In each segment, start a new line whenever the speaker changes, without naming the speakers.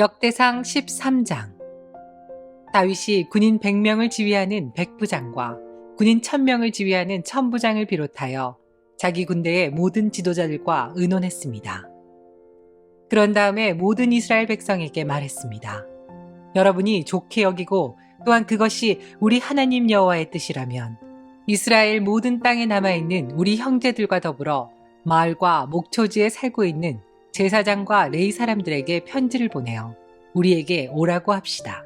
역대상 13장. 다윗이 군인 100명을 지휘하는 백부장과 군인 1000명을 지휘하는 천부장을 비롯하여 자기 군대의 모든 지도자들과 의논했습니다. 그런 다음에 모든 이스라엘 백성에게 말했습니다. 여러분이 좋게 여기고 또한 그것이 우리 하나님 여호와의 뜻이라면 이스라엘 모든 땅에 남아있는 우리 형제들과 더불어 마을과 목초지에 살고 있는 제사장과 레위 사람들에게 편지를 보내어 우리에게 오라고 합시다.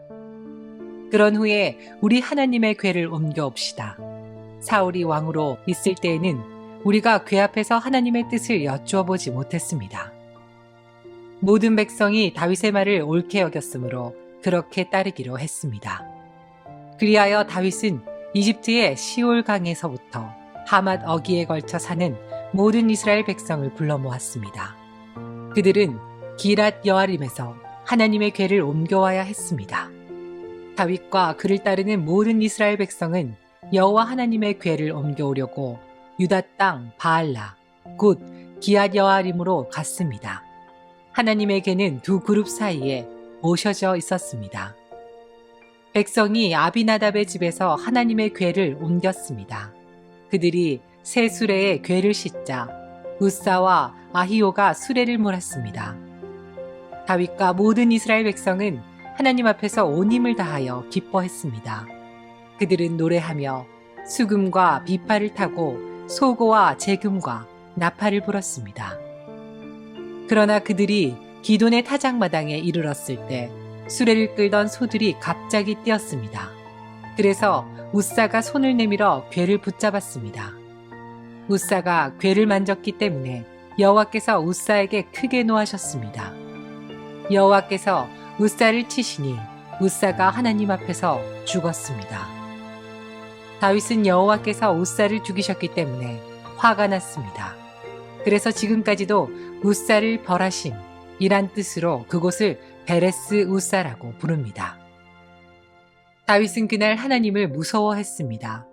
그런 후에 우리 하나님의 궤를 옮겨옵시다. 사울이 왕으로 있을 때에는 우리가 궤 앞에서 하나님의 뜻을 여쭈어 보지 못했습니다. 모든 백성이 다윗의 말을 옳게 여겼으므로 그렇게 따르기로 했습니다. 그리하여 다윗은 이집트의 시올 강에서부터 하맛 어기에 걸쳐 사는 모든 이스라엘 백성을 불러 모았습니다. 그들은 기랏 여아림에서 하나님의 궤를 옮겨와야 했습니다. 다윗과 그를 따르는 모든 이스라엘 백성은 여호와 하나님의 궤를 옮겨오려고 유다 땅 바알라 곧 기랏 여아림으로 갔습니다. 하나님의 궤는 두 그룹 사이에 모셔져 있었습니다. 백성이 아비나답의 집에서 하나님의 궤를 옮겼습니다. 그들이 새 수레에 궤를 싣자 웃사와 아히오가 수레를 몰았습니다. 다윗과 모든 이스라엘 백성은 하나님 앞에서 온 힘을 다하여 기뻐했습니다. 그들은 노래하며 수금과 비파를 타고 소고와 제금과 나팔을 불었습니다. 그러나 그들이 기돈의 타작마당에 이르렀을 때 수레를 끌던 소들이 갑자기 뛰었습니다. 그래서 웃사가 손을 내밀어 궤를 붙잡았습니다. 웃사가 궤를 만졌기 때문에 여호와께서 웃사에게 크게 노하셨습니다. 여호와께서 웃사를 치시니 웃사가 하나님 앞에서 죽었습니다. 다윗은 여호와께서 웃사를 죽이셨기 때문에 화가 났습니다. 그래서 지금까지도 웃사를 벌하심이란 뜻으로 그곳을 베레스 웃사라고 부릅니다. 다윗은 그날 하나님을 무서워했습니다.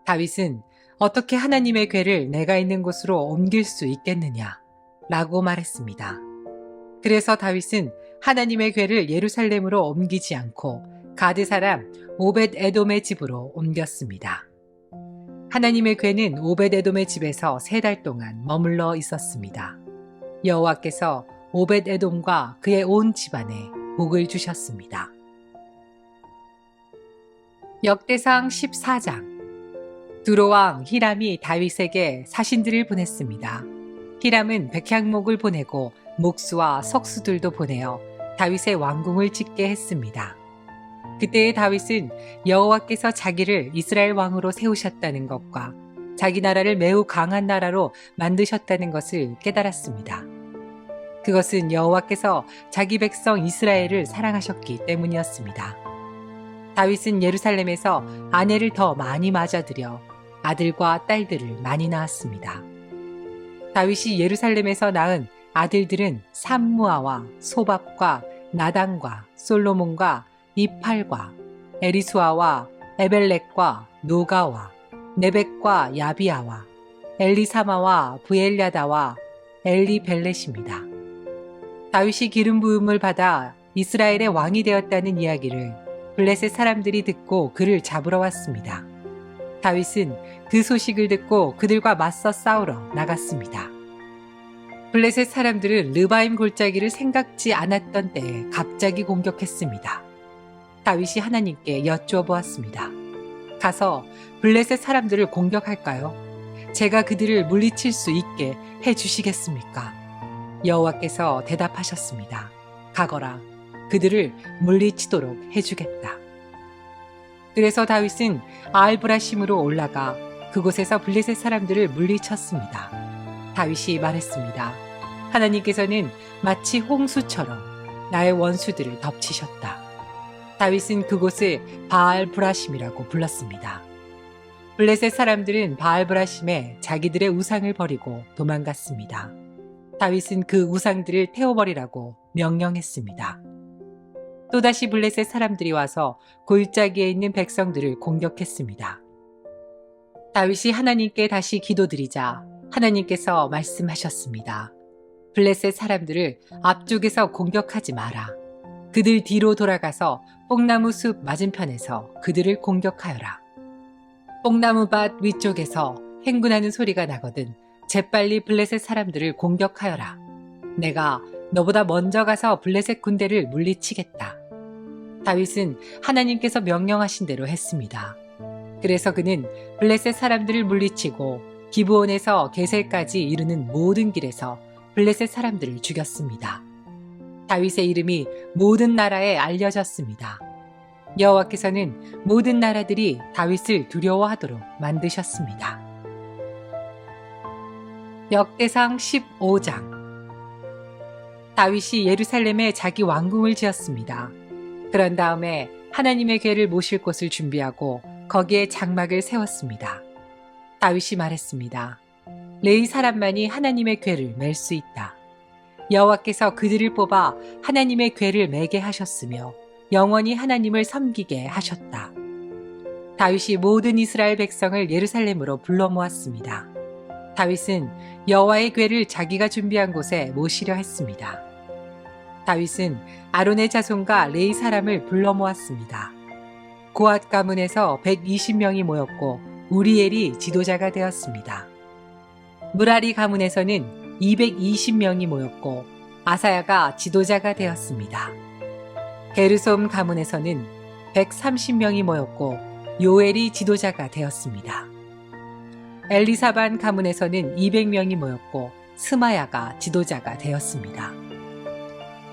다윗은 어떻게 하나님의 궤를 내가 있는 곳으로 옮길 수 있겠느냐 라고 말했습니다. 그래서 다윗은 하나님의 궤를 예루살렘으로 옮기지 않고 가드 사람 오벳 에돔의 집으로 옮겼습니다. 하나님의 궤는 오벳 에돔의 집에서 3달 동안 머물러 있었습니다. 여호와께서 오벳 에돔과 그의 온 집안에 복을 주셨습니다. 역대상 14장. 두로왕 히람이 다윗에게 사신들을 보냈습니다. 히람은 백향목을 보내고 목수와 석수들도 보내어 다윗의 왕궁을 짓게 했습니다. 그때의 다윗은 여호와께서 자기를 이스라엘 왕으로 세우셨다는 것과 자기 나라를 매우 강한 나라로 만드셨다는 것을 깨달았습니다. 그것은 여호와께서 자기 백성 이스라엘을 사랑하셨기 때문이었습니다. 다윗은 예루살렘에서 아내를 더 많이 맞아들여 아들과 딸들을 많이 낳았습니다. 다윗이 예루살렘에서 낳은 아들들은 삼무아와 소밥과 나단과 솔로몬과 이팔과 에리수아와 에벨렉과 노가와 네벡과 야비아와 엘리사마와 부엘야다와 엘리벨렛입니다. 다윗이 기름 부음을 받아 이스라엘의 왕이 되었다는 이야기를 블레셋 사람들이 듣고 그를 잡으러 왔습니다. 다윗은 그 소식을 듣고 그들과 맞서 싸우러 나갔습니다. 블레셋 사람들은 르바임 골짜기를 생각지 않았던 때에 갑자기 공격했습니다. 다윗이 하나님께 여쭈어 보았습니다. 가서 블레셋 사람들을 공격할까요? 제가 그들을 물리칠 수 있게 해주시겠습니까? 여호와께서 대답하셨습니다. 가거라. 그들을 물리치도록 해주겠다. 그래서 다윗은 아알브라심으로 올라가 그곳에서 블레셋 사람들을 물리쳤습니다. 다윗이 말했습니다. 하나님께서는 마치 홍수처럼 나의 원수들을 덮치셨다. 다윗은 그곳을 바알브라심이라고 불렀습니다. 블레셋 사람들은 바알브라심에 자기들의 우상을 버리고 도망갔습니다. 다윗은 그 우상들을 태워버리라고 명령했습니다. 또다시 블레셋 사람들이 와서 골짜기에 있는 백성들을 공격했습니다. 다윗이 하나님께 다시 기도드리자 하나님께서 말씀하셨습니다. 블레셋 사람들을 앞쪽에서 공격하지 마라. 그들 뒤로 돌아가서 뽕나무 숲 맞은편에서 그들을 공격하여라. 뽕나무밭 위쪽에서 행군하는 소리가 나거든 재빨리 블레셋 사람들을 공격하여라. 내가 너보다 먼저 가서 블레셋 군대를 물리치겠다. 다윗은 하나님께서 명령하신 대로 했습니다. 그래서 그는 블레셋 사람들을 물리치고 기브온에서 게셀까지 이르는 모든 길에서 블레셋 사람들을 죽였습니다. 다윗의 이름이 모든 나라에 알려졌습니다. 여호와께서는 모든 나라들이 다윗을 두려워하도록 만드셨습니다. 역대상 15장. 다윗이 예루살렘에 자기 왕궁을 지었습니다. 그런 다음에 하나님의 궤를 모실 곳을 준비하고 거기에 장막을 세웠습니다. 다윗이 말했습니다. 레위 사람만이 하나님의 궤를 맬 수 있다. 여호와께서 그들을 뽑아 하나님의 궤를 매게 하셨으며 영원히 하나님을 섬기게 하셨다. 다윗이 모든 이스라엘 백성을 예루살렘으로 불러 모았습니다. 다윗은 여호와의 궤를 자기가 준비한 곳에 모시려 했습니다. 다윗은 아론의 자손과 레위 사람을 불러 모았습니다. 고앗 가문에서 120명이 모였고 우리엘이 지도자가 되었습니다. 무라리 가문에서는 220명이 모였고 아사야가 지도자가 되었습니다. 게르솜 가문에서는 130명이 모였고 요엘이 지도자가 되었습니다. 엘리사반 가문에서는 200명이 모였고 스마야가 지도자가 되었습니다.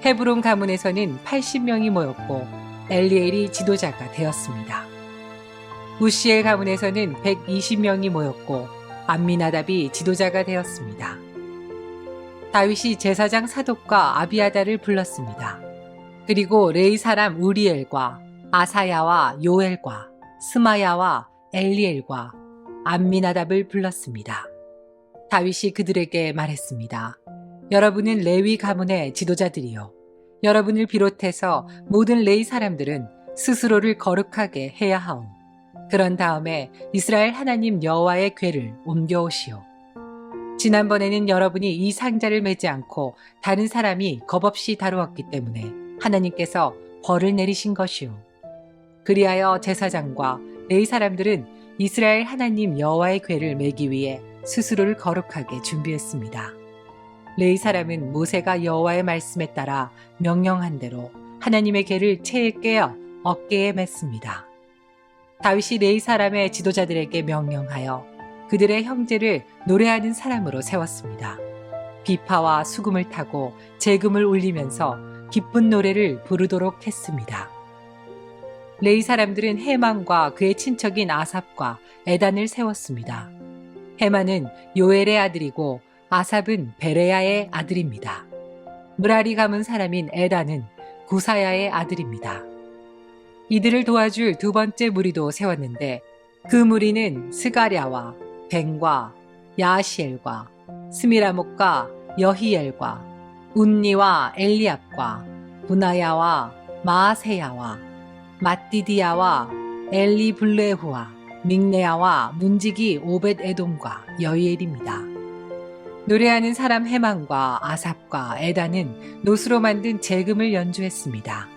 헤브론 가문에서는 80명이 모였고 엘리엘이 지도자가 되었습니다. 우시엘 가문에서는 120명이 모였고 암미나답이 지도자가 되었습니다. 다윗이 제사장 사독과 아비아다를 불렀습니다. 그리고 레위 사람 우리엘과 아사야와 요엘과 스마야와 엘리엘과 암미나답을 불렀습니다. 다윗이 그들에게 말했습니다. 여러분은 레위 가문의 지도자들이요. 여러분을 비롯해서 모든 레위 사람들은 스스로를 거룩하게 해야 하오. 그런 다음에 이스라엘 하나님 여호와의 궤를 옮겨오시오. 지난번에는 여러분이 이 상자를 매지 않고 다른 사람이 겁없이 다루었기 때문에 하나님께서 벌을 내리신 것이오. 그리하여 제사장과 레위 사람들은 이스라엘 하나님 여호와의 궤를 매기 위해 스스로를 거룩하게 준비했습니다. 레위 사람은 모세가 여호와의 말씀에 따라 명령한 대로 하나님의 궤를 채에 깨어 어깨에 맸습니다. 다윗이 레위 사람의 지도자들에게 명령하여 그들의 형제를 노래하는 사람으로 세웠습니다. 비파와 수금을 타고 재금을 울리면서 기쁜 노래를 부르도록 했습니다. 레위 사람들은 헤만과 그의 친척인 아삽과 에단을 세웠습니다. 헤만은 요엘의 아들이고 아삽은 베레야의 아들입니다. 무라리 가문 사람인 에단은 구사야의 아들입니다. 이들을 도와줄 두 번째 무리도 세웠는데 그 무리는 스가랴와 벤과 야시엘과 스미라목과 여히엘과 운니와 엘리압과 부나야와 마아세야와 마띠디야와 엘리블레후와 믹네야와 문지기 오벳 에돔과 여히엘입니다. 노래하는 사람 헤만과 아삽과 에단은 노수로 만든 재금을 연주했습니다.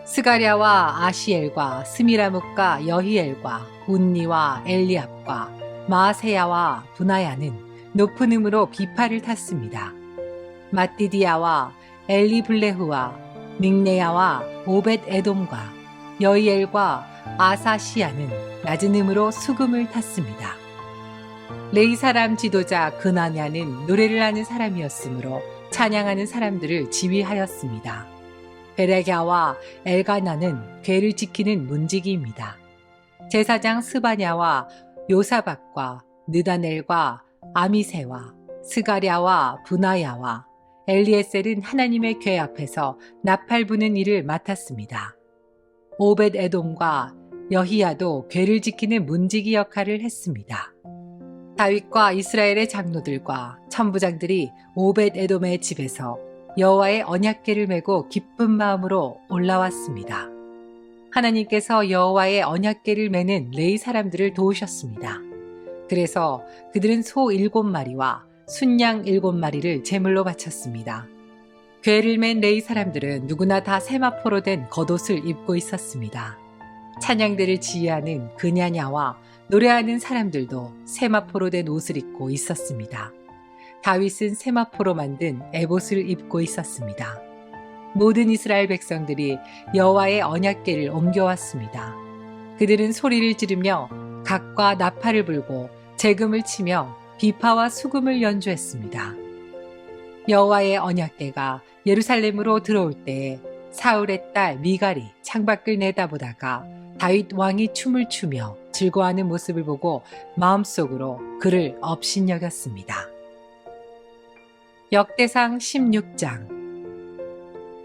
스가랴와 아시엘과 스미라묵과 여히엘과 운니와 엘리압과 마세야와 부나야는 높은 음으로 비파를 탔습니다. 마띠디야와 엘리블레후와 믹네야와 오벳 에돔과 여히엘과 아사시야는 낮은 음으로 수금을 탔습니다. 레위 사람 지도자 그나냐는 노래를 하는 사람이었으므로 찬양하는 사람들을 지휘하였습니다. 베레갸와 엘가나는 궤를 지키는 문지기입니다. 제사장 스바냐와 요사박과 느다넬과 아미세와 스가랴와 부나야와 엘리에셀은 하나님의 궤 앞에서 나팔 부는 일을 맡았습니다. 오벳 에돔과 여히야도 궤를 지키는 문지기 역할을 했습니다. 다윗과 이스라엘의 장로들과 천부장들이 오벳 에돔의 집에서 여호와의 언약궤를 메고 기쁜 마음으로 올라왔습니다. 하나님께서 여호와의 언약궤를 메는 레위 사람들을 도우셨습니다. 그래서 그들은 소 7마리와 순양 7마리를 제물로 바쳤습니다. 궤를 맨 레위 사람들은 누구나 다 세마포로 된 겉옷을 입고 있었습니다. 찬양대를 지휘하는 그냐냐와 노래하는 사람들도 세마포로 된 옷을 입고 있었습니다. 다윗은 세마포로 만든 에봇을 입고 있었습니다. 모든 이스라엘 백성들이 여호와의 언약궤를 옮겨왔습니다. 그들은 소리를 지르며 각과 나팔을 불고 재금을 치며 비파와 수금을 연주했습니다. 여호와의 언약궤가 예루살렘으로 들어올 때에 사울의 딸 미갈이 창밖을 내다보다가 다윗 왕이 춤을 추며 즐거워하는 모습을 보고 마음속으로 그를 업신여겼습니다. 역대상 16장.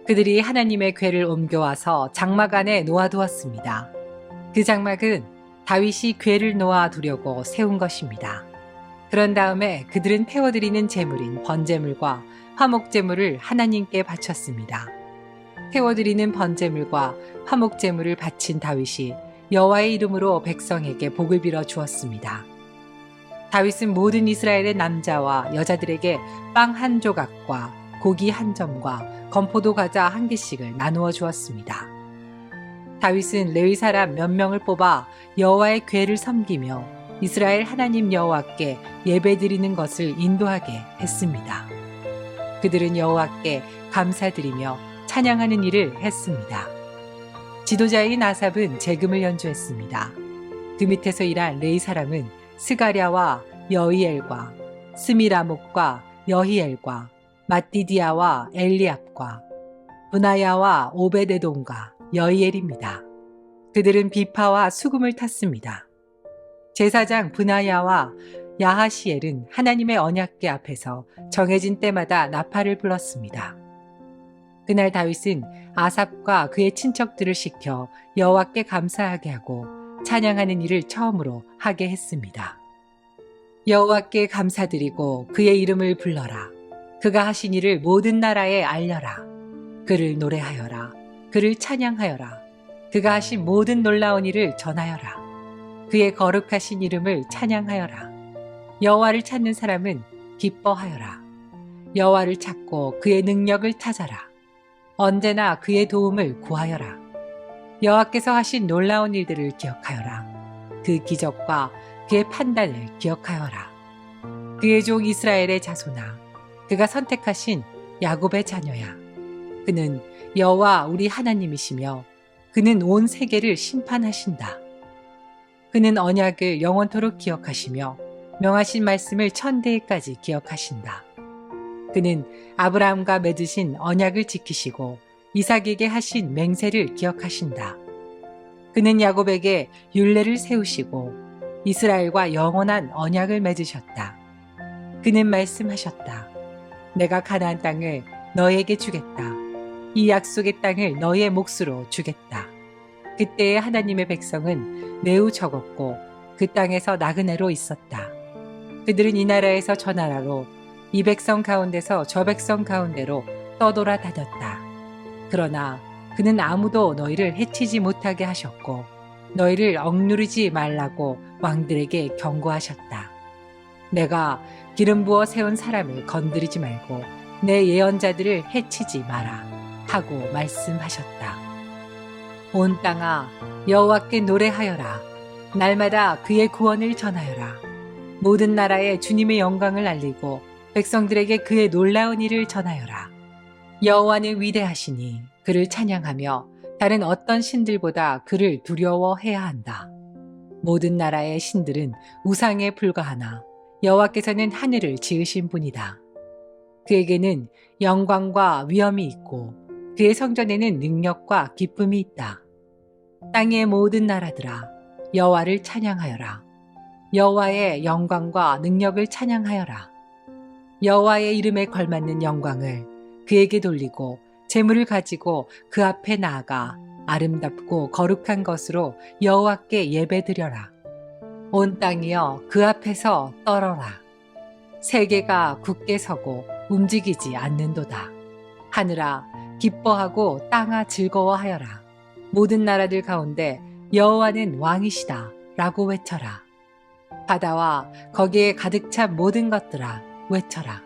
그들이 하나님의 궤를 옮겨와서 장막 안에 놓아두었습니다. 그 장막은 다윗이 궤를 놓아두려고 세운 것입니다. 그런 다음에 그들은 태워드리는 제물인 번제물과 화목제물을 하나님께 바쳤습니다. 태워드리는 번제물과 화목제물을 바친 다윗이 여호와의 이름으로 백성에게 복을 빌어 주었습니다. 다윗은 모든 이스라엘의 남자와 여자들에게 빵 한 조각과 고기 한 점과 건포도 과자 한 개씩을 나누어 주었습니다. 다윗은 레위 사람 몇 명을 뽑아 여호와의 궤를 섬기며 이스라엘 하나님 여호와께 예배드리는 것을 인도하게 했습니다. 그들은 여호와께 감사드리며 찬양하는 일을 했습니다. 지도자인 아삽은 재금을 연주했습니다. 그 밑에서 일한 레위 사람은 스가랴와 여히엘과 스미라목과 여히엘과 마띠디아와 엘리압과 브나야와 오베데돔과 여히엘입니다. 그들은 비파와 수금을 탔습니다. 제사장 브나야와 야하시엘은 하나님의 언약궤 앞에서 정해진 때마다 나팔을 불렀습니다. 그날 다윗은 아삽과 그의 친척들을 시켜 여호와께 감사하게 하고 찬양하는 일을 처음으로 하게 했습니다. 여호와께 감사드리고 그의 이름을 불러라. 그가 하신 일을 모든 나라에 알려라. 그를 노래하여라. 그를 찬양하여라. 그가 하신 모든 놀라운 일을 전하여라. 그의 거룩하신 이름을 찬양하여라. 여호와를 찾는 사람은 기뻐하여라. 여호와를 찾고 그의 능력을 찾아라. 언제나 그의 도움을 구하여라. 여호와께서 하신 놀라운 일들을 기억하여라. 그 기적과 그의 판단을 기억하여라. 그의 종 이스라엘의 자손아, 그가 선택하신 야곱의 자녀야. 그는 여호와 우리 하나님이시며 그는 온 세계를 심판하신다. 그는 언약을 영원토록 기억하시며 명하신 말씀을 천대까지 기억하신다. 그는 아브라함과 맺으신 언약을 지키시고 이삭에게 하신 맹세를 기억하신다. 그는 야곱에게 율례를 세우시고 이스라엘과 영원한 언약을 맺으셨다. 그는 말씀하셨다. 내가 가나안 땅을 너에게 주겠다. 이 약속의 땅을 너의 몫으로 주겠다. 그때의 하나님의 백성은 매우 적었고 그 땅에서 나그네로 있었다. 그들은 이 나라에서 저 나라로 이 백성 가운데서 저 백성 가운데로 떠돌아 다녔다. 그러나 그는 아무도 너희를 해치지 못하게 하셨고 너희를 억누르지 말라고 왕들에게 경고하셨다. 내가 기름 부어 세운 사람을 건드리지 말고 내 예언자들을 해치지 마라 하고 말씀하셨다. 온 땅아 여호와께 노래하여라. 날마다 그의 구원을 전하여라. 모든 나라에 주님의 영광을 알리고 백성들에게 그의 놀라운 일을 전하여라. 여호와는 위대하시니 그를 찬양하며 다른 어떤 신들보다 그를 두려워해야 한다. 모든 나라의 신들은 우상에 불과하나 여호와께서는 하늘을 지으신 분이다. 그에게는 영광과 위엄이 있고 그의 성전에는 능력과 기쁨이 있다. 땅의 모든 나라들아 여호와를 찬양하여라. 여호와의 영광과 능력을 찬양하여라. 여호와의 이름에 걸맞는 영광을 그에게 돌리고 재물을 가지고 그 앞에 나아가 아름답고 거룩한 것으로 여호와께 예배드려라. 온 땅이여 그 앞에서 떨어라. 세계가 굳게 서고 움직이지 않는도다. 하늘아 기뻐하고 땅아 즐거워하여라. 모든 나라들 가운데 여호와는 왕이시다 라고 외쳐라. 바다와 거기에 가득 찬 모든 것들아 외쳐라.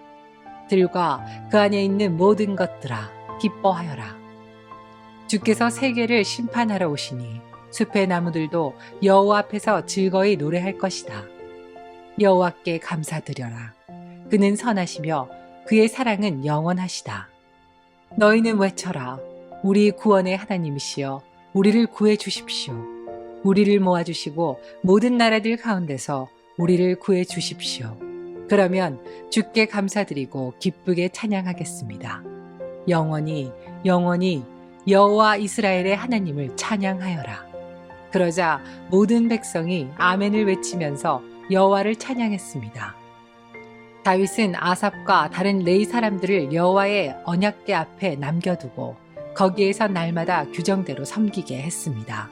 들과 그 안에 있는 모든 것들아 기뻐하여라. 주께서 세계를 심판하러 오시니 숲의 나무들도 여호와 앞에서 즐거이 노래할 것이다. 여호와께 감사드려라. 그는 선하시며 그의 사랑은 영원하시다. 너희는 외쳐라. 우리 구원의 하나님이시여 우리를 구해 주십시오. 우리를 모아주시고 모든 나라들 가운데서 우리를 구해 주십시오. 그러면 주께 감사드리고 기쁘게 찬양하겠습니다. 영원히 영원히 여호와 이스라엘의 하나님을 찬양하여라. 그러자 모든 백성이 아멘을 외치면서 여호와를 찬양했습니다. 다윗은 아삽과 다른 레위 사람들을 여호와의 언약궤 앞에 남겨두고 거기에서 날마다 규정대로 섬기게 했습니다.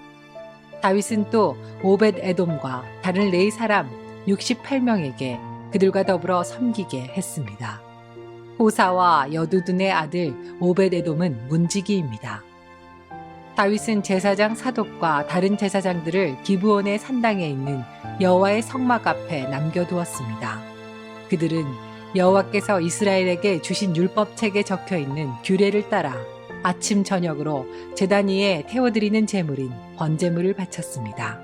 다윗은 또 오벳 에돔과 다른 레위 사람 68명에게 그들과 더불어 섬기게 했습니다. 호사와 여두둔의 아들 오벳 에돔은 문지기입니다. 다윗은 제사장 사독과 다른 제사장들을 기브온의 산당에 있는 여호와의 성막 앞에 남겨두었습니다. 그들은 여호와께서 이스라엘에게 주신 율법책에 적혀있는 규례를 따라 아침 저녁으로 제단 위에 태워드리는 제물인 번제물을 바쳤습니다.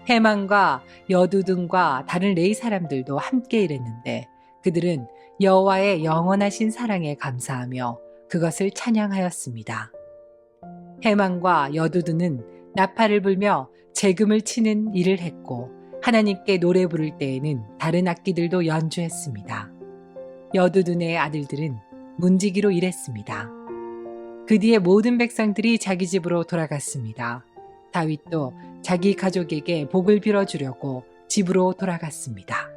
헤만과 여두둔과 다른 레위 사람들도 함께 일했는데 그들은 여호와의 영원하신 사랑에 감사하며 그것을 찬양하였습니다. 헤만과 여두둔은 나팔을 불며 재금을 치는 일을 했고 하나님께 노래 부를 때에는 다른 악기들도 연주했습니다. 여두둔의 아들들은 문지기로 일했습니다. 그 뒤에 모든 백성들이 자기 집으로 돌아갔습니다. 다윗도 자기 가족에게 복을 빌어주려고 집으로 돌아갔습니다.